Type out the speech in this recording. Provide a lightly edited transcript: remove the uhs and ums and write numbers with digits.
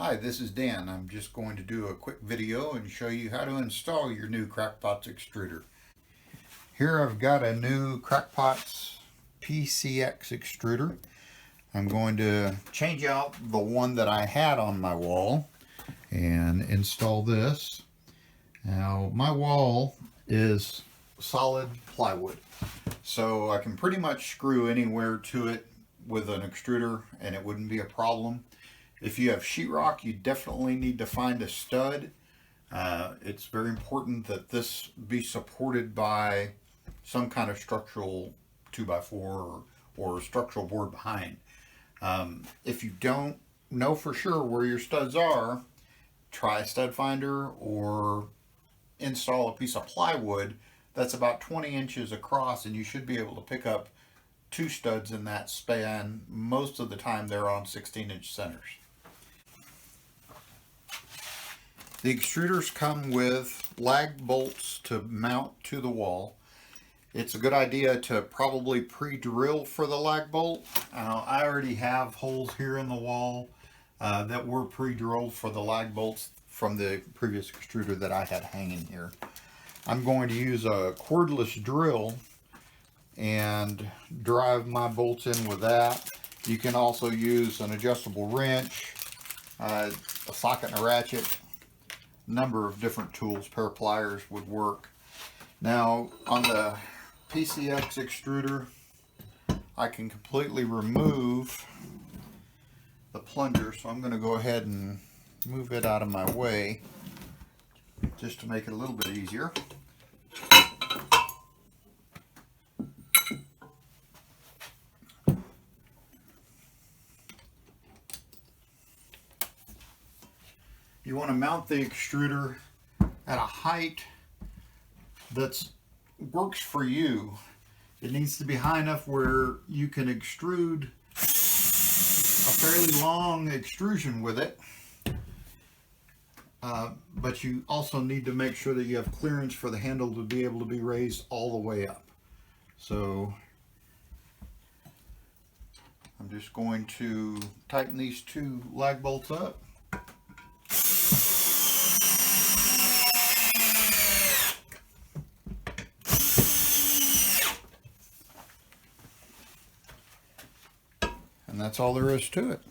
Hi, this is Dan. I'm just going to do a quick video and show you how to install your new Crackpots extruder. Here I've got a new Crackpots PCX extruder. I'm going to change out the one that I had on my wall and install this. Now my wall is solid plywood, so I can pretty much screw anywhere to it with an extruder and it wouldn't be a problem. If you have sheetrock, you definitely need to find a stud. It's very important that this be supported by some kind of structural 2x4 or structural board behind. If you don't know for sure where your studs are, try a stud finder or install a piece of plywood that's about 20 inches across, and you should be able to pick up two studs in that span. Most of the time they're on 16-inch centers. The extruders come with lag bolts to mount to the wall. It's a good idea to probably pre-drill for the lag bolt. I already have holes here in the wall that were pre-drilled for the lag bolts from the previous extruder that I had hanging here. I'm going to use a cordless drill and drive my bolts in with that. You can also use an adjustable wrench, a socket and a ratchet. Number of different tools, pair of pliers would work. Now on the PCX extruder, I can completely remove the plunger, so I'm going to go ahead and move it out of my way just to make it a little bit easier. You want to mount the extruder at a height that works for you. It needs to be high enough where you can extrude a fairly long extrusion with it, but you also need to make sure that you have clearance for the handle to be able to be raised all the way up. So I'm just going to tighten these two lag bolts up. And that's all there is to it.